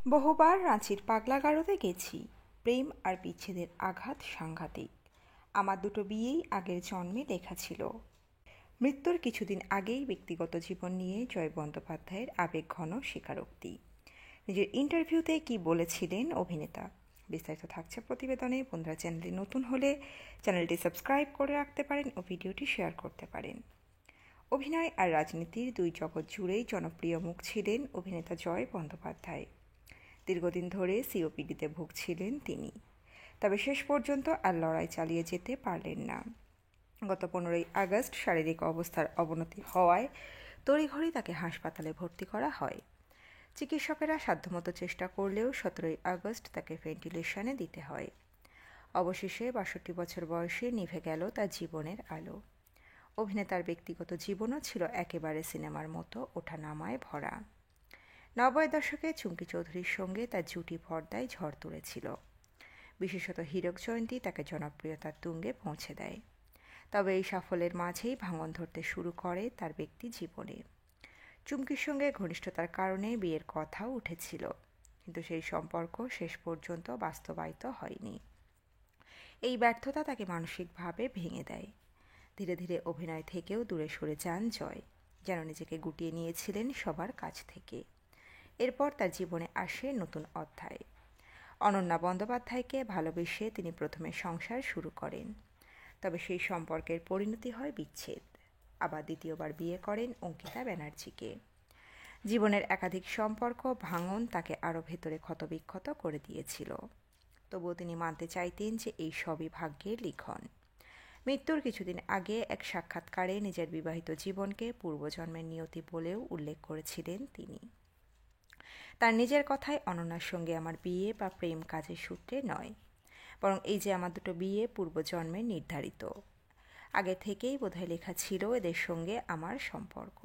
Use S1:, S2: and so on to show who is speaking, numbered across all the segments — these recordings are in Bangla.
S1: বহুবার রাঁচির পাগলাগারদে গেছি। প্রেম আর বিচ্ছেদের আঘাত সাংঘাতিক। আমার দুটো বিয়েই আগের জন্মে লেখা ছিল। মৃত্যুর কিছুদিন আগেই ব্যক্তিগত জীবন নিয়ে জয় বন্দ্যোপাধ্যায়ের আবেগঘন স্বীকারোক্তি। নিজের ইন্টারভিউতে কি বলেছিলেন অভিনেতা, বিস্তারিত থাকছে প্রতিবেদনে। বন্ধুরা, চ্যানেলটি নতুন হলে চ্যানেলটি সাবস্ক্রাইব করে রাখতে পারেন ও ভিডিওটি শেয়ার করতে পারেন। অভিনয় আর রাজনীতির দুই জগৎ জুড়েই জনপ্রিয় মুখ ছিলেন অভিনেতা জয় বন্দ্যোপাধ্যায়। দীর্ঘদিন ধরে সিওপিডিতে ভুগছিলেন তিনি, তবে শেষ পর্যন্ত আর লড়াই চালিয়ে যেতে পারলেন না। গত 15ই আগস্ট শারীরিক অবস্থার অবনতি হওয়ায় তড়িঘড়ি তাকে হাসপাতালে ভর্তি করা হয়। চিকিৎসকেরা সাধ্যমতো চেষ্টা করলেও 17ই আগস্ট তাকে ভেন্টিলেশনে দিতে হয়। অবশেষে 62 বছর বয়সে নিভে গেল তার জীবনের আলো। অভিনেতার ব্যক্তিগত জীবনও ছিল একেবারে সিনেমার মতো ওঠানামায় ভরা। 90 দশকে চুমকি চৌধুরীর সঙ্গে তার জুটি পর্দায় ঝড় তুলেছিল। বিশেষত হীরক জয়ন্তী তাকে জনপ্রিয়তার তুঙ্গে পৌঁছে দেয়। তবে এই সাফল্যের মাঝেই ভাঙন ধরতে শুরু করে তার ব্যক্তি জীবনে। চুমকির সঙ্গে ঘনিষ্ঠতার কারণে বিয়ের কথাও উঠেছিল, কিন্তু সেই সম্পর্ক শেষ পর্যন্ত বাস্তবায়িত হয়নি। এই ব্যর্থতা তাকে মানসিকভাবে ভেঙে দেয়। ধীরে ধীরে অভিনয় থেকেও দূরে সরে যান জয়, যেন নিজেকে গুটিয়ে নিয়েছিলেন সবার কাছ থেকে। এরপর তার জীবনে আসে নতুন অধ্যায়। অনন্যা বন্দ্যোপাধ্যায়কে ভালোবেসে তিনি প্রথমে সংসার শুরু করেন, তবে সেই সম্পর্কের পরিণতি হয় বিচ্ছেদ। আবার দ্বিতীয়বার বিয়ে করেন অঙ্কিতা ব্যানার্জিকে। জীবনের একাধিক সম্পর্ক ভাঙন তাকে আরও ভেতরে ক্ষতবিক্ষত করে দিয়েছিল। তবুও তিনি মানতে চাইতেন যে এই সবই ভাগ্যের লিখন। মৃত্যুর কিছুদিন আগে এক সাক্ষাৎকারে নিজের বিবাহিত জীবনকে পূর্বজন্মের নিয়তি বলেও উল্লেখ করেছিলেন তিনি। তার নিজের কথায়, অনন্যার সঙ্গে আমার বিয়ে বা প্রেম কাজের সূত্রে নয়, বরং এই যে আমার দুটো বিয়ে পূর্বজন্মের নির্ধারিত। আগে থেকেই বোধহয় লেখা ছিল এদের সঙ্গে আমার সম্পর্ক।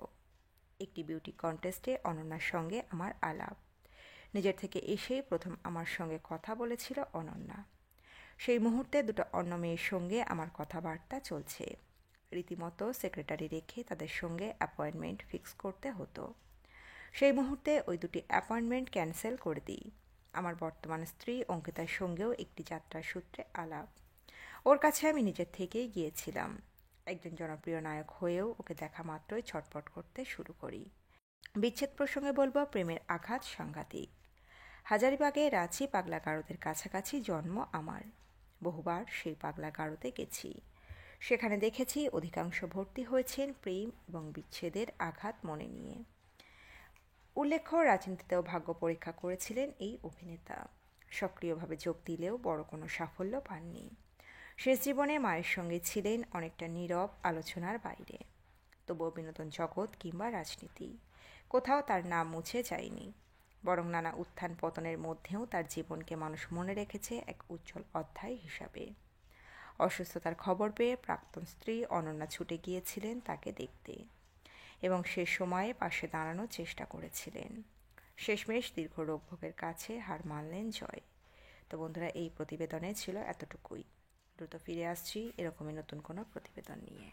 S1: একটি বিউটি কন্টেস্টে অনন্যার সঙ্গে আমার আলাপ। নিজের থেকে এসেই প্রথম আমার সঙ্গে কথা বলেছিল অনন্যা। সেই মুহূর্তে দুটো অন্য মেয়ের সঙ্গে আমার কথাবার্তা চলছে। রীতিমতো সেক্রেটারি রেখে তাদের সঙ্গে অ্যাপয়েন্টমেন্ট ফিক্স করতে হতো। সেই মুহূর্তে ওই দুটি অ্যাপয়েন্টমেন্ট ক্যান্সেল করে দিই। আমার বর্তমান স্ত্রী অঙ্কিতার সঙ্গেও একটি যাত্রার সূত্রে আলাপ। ওর কাছে আমি নিজের থেকেই গিয়েছিলাম। একজন জনপ্রিয় নায়ক হয়েও ওকে দেখা মাত্রই ছটফট করতে শুরু করি। বিচ্ছেদ প্রসঙ্গে বলবো, প্রেমের আঘাত সাংঘাতিক। হাজারিবাগে রাঁচি পাগলাগারদের কাছাকাছি জন্ম আমার। বহুবার সেই পাগলাগারদে গেছি। সেখানে দেখেছি অধিকাংশ ভর্তি হয়েছেন প্রেম এবং বিচ্ছেদের আঘাত মনে নিয়ে। উল্লেখ্য, রাজনীতিতেও ভাগ্য পরীক্ষা করেছিলেন এই অভিনেতা। সক্রিয়ভাবে যোগ দিলেও বড় কোনো সাফল্য পাননি। শেষ জীবনে মায়ের সঙ্গে ছিলেন অনেকটা নীরব আলোচনার বাইরে। তবুও বিনোদন জগৎ কিংবা রাজনীতি কোথাও তার নাম মুছে যায়নি, বরং নানা উত্থান পতনের মধ্যেও তার জীবনকে মানুষ মনে রেখেছে এক উজ্জ্বল অধ্যায় হিসাবে। অসুস্থতার খবর পেয়ে প্রাক্তন স্ত্রী অনন্যা ছুটে গিয়েছিলেন তাকে দেখতে এবং সে সময়ে পাশে দাঁড়ানোর চেষ্টা করেছিলেন। শেষমেশ দীর্ঘ রোগভোগের কাছে হার মানলেন জয়। তো বন্ধুরা, এই প্রতিবেদনে ছিল এতটুকুই। দ্রুত ফিরে আসছি এরকমই নতুন কোনো প্রতিবেদন নিয়ে।